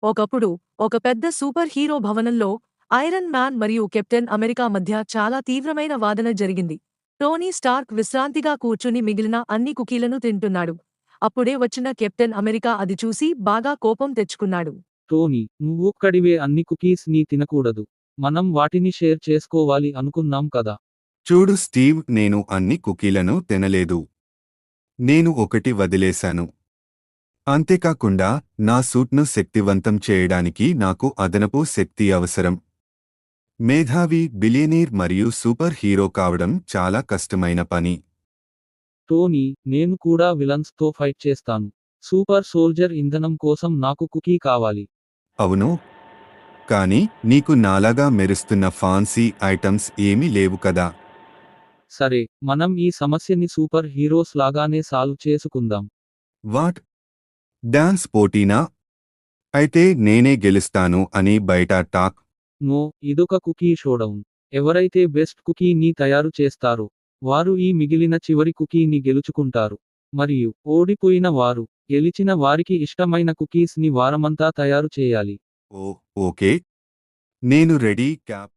ఒకప్పుడు ఒక పెద్ద సూపర్ హీరో భవనంలో ఐరన్ మ్యాన్ మరియు కెప్టెన్ అమెరికా మధ్య చాలా తీవ్రమైన వాదన జరిగింది. టోనీ స్టార్క్ విశ్రాంతిగా కూర్చుని మిగిలిన అన్ని కుకీలను తింటున్నాడు. అప్పుడే వచ్చిన కెప్టెన్ అమెరికా అది చూసి బాగా కోపం తెచ్చుకున్నాడు. టోనీ, నువ్వొక్కడివే అన్ని కుకీస్ ని తినకూడదు. మనం వాటిని షేర్ చేసుకోవాలి అనుకున్నాం కదా. చూడు స్టీవ్, నేను అన్ని కుకీలను తినలేదు. నేను ఒకటి వదిలేశాను. అంతేకాకుండా నా సూట్ను శక్తివంతం చేయడానికి నాకు అదనపు శక్తి అవసరం. మేధావి, బిలియనీర్ మరియు సూపర్ హీరో కావడం చాలా కష్టమైన పని. టోనీ, నేను కూడా విలన్స్ తో ఫైట్ చేస్తాను. సూపర్ సోల్జర్ ఇంధనం కోసం నాకు కుకీ కావాలి. అవును, కానీ నీకు నాలాగా మెరుస్తున్న ఫాన్సీ ఐటమ్స్ ఏమీ లేవు కదా. సరే, మనం ఈ సమస్యని సూపర్ హీరోస్ లాగానే సాల్వ్ చేసుకుందాం. వాట్? డాన్స్ పోటీనా? అయితే నేనే గెలుస్తాను అని బయట టాక్. నో, ఇదొక కుకీ షోడౌన్. ఎవరైతే బెస్ట్ కుకీని తయారు చేస్తారో వారు ఈ మిగిలిన చివరి కుకీని గెలుచుకుంటారు. మరియు ఓడిపోయిన వారు గెలిచిన వారికి ఇష్టమైన కుకీస్ ని వారమంతా తయారు చేయాలి. ఓకే, నేను ready. Cap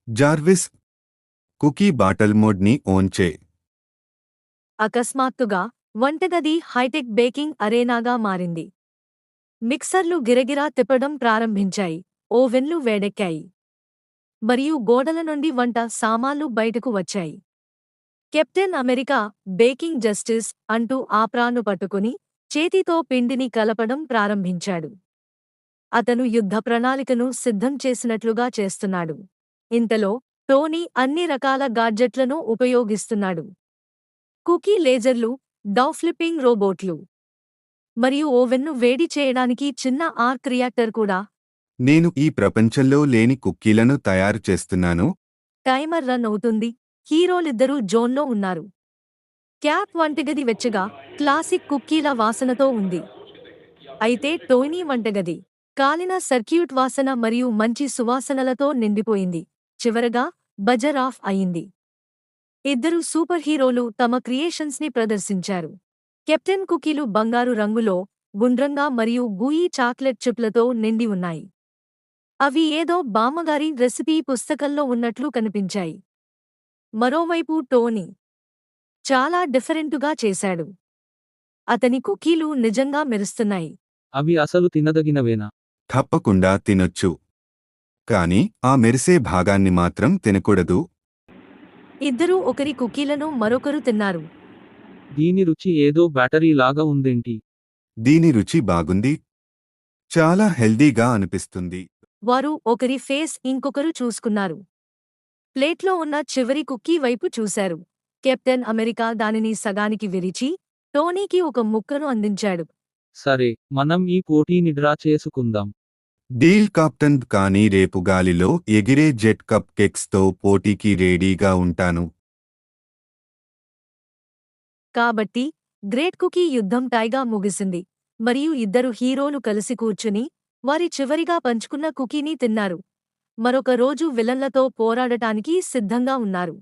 Jarvis, cookie bottle మోడ్ని ఆన్ చే. అకస్మాత్తుగా వంటగది హైటెక్ బేకింగ్ అరేనాగా మారింది. మిక్సర్లు గిరగిరా తిప్పడం ప్రారంభించాయి, ఓవెన్లు వేడెక్కాయి, మరియు గోడల నుండి వంట సామాన్లు బయటకు వచ్చాయి. కెప్టెన్ అమెరికా, బేకింగ్ జస్టిస్ అంటూ ఆప్రాను పట్టుకుని చేతితో పిండిని కలపడం ప్రారంభించాడు. అతను యుద్ధ ప్రణాళికను సిద్ధం చేసినట్లుగా చేస్తున్నాడు. ఇంతలో టోనీ అన్ని రకాల గాడ్జెట్లను ఉపయోగిస్తున్నాడు. కుకీ లేజర్లు, డౌ ఫ్లిప్పింగ్ రోబోట్లు, మరియు ఓవెన్ను వేడి చేయడానికి చిన్న ఆర్క్ రియాక్టర్ కూడా. నేను ఈ ప్రపంచంలో లేని కుక్కీలను తయారు చేస్తున్నాను. టైమర్ రన్ అవుతుంది. హీరోలిద్దరూ జోన్లో ఉన్నారు. క్యాప్ వంటగది వెచ్చగా, క్లాసిక్ కుక్కీల వాసనతో ఉంది. అయితే టోనీ వంటగది కాలిన సర్క్యూట్ వాసన మరియు మంచి సువాసనలతో నిండిపోయింది. చివరగా బజర్ ఆఫ్ అయింది. ఇద్దరు సూపర్ హీరోలు తమ క్రియేషన్స్ని ప్రదర్శించారు. కెప్టెన్ కుకీలు బంగారు రంగులో, గుండ్రంగా మరియు గూయీ చాక్లెట్ చిప్లతో నిండి ఉన్నాయి. అవి ఏదో బామ్మగారి రెసిపీ పుస్తకంలో ఉన్నట్లు కనిపించాయి. మరోవైపు టోనీ చాలా డిఫరెంటుగా చేశాడు. అతని కుకీలు నిజంగా మెరుస్తున్నాయి. అవి అసలు తినదగినవేనా? తప్పకుండా తినొచ్చు, కానీ ఆ మెరిసే భాగాన్ని మాత్రం తినకూడదు. ఇద్దరూ ఒకరి కుకీలను మరొకరు తిన్నారు. దీని రుచి ఏదో బ్యాటరీ లాగా ఉందేంటి? దీని రుచి బాగుంది, చాలా హెల్దీగా అనిపిస్తుంది. వారు ఒకరి ఫేస్ ఇంకొకరు చూసుకున్నారు. ప్లేట్లో ఉన్న చివరి కుక్కీ వైపు చూశారు. కెప్టెన్ అమెరికా దానిని సగానికి విరిచి టోనీకి ఒక ముక్కను అందించాడు. సరే, మనం ఈ పోటీని డ్రా చేసుకుందాం. డీల్ కెప్టెన్, కానీ రేపు గాలిలో ఎగిరే జెట్ కప్ కేక్స్తో పోటీకి రెడీగా ఉంటాను. కాబట్టి గ్రేట్ కుకీ యుద్ధం టైగా ముగిసింది, మరియు ఇద్దరు హీరోలు కలిసి కూర్చుని వారి చివరిగా పంచుకున్న కుకీని తిన్నారు. మరొక రోజు విలన్లతో పోరాడటానికి సిద్ధంగా ఉన్నారు.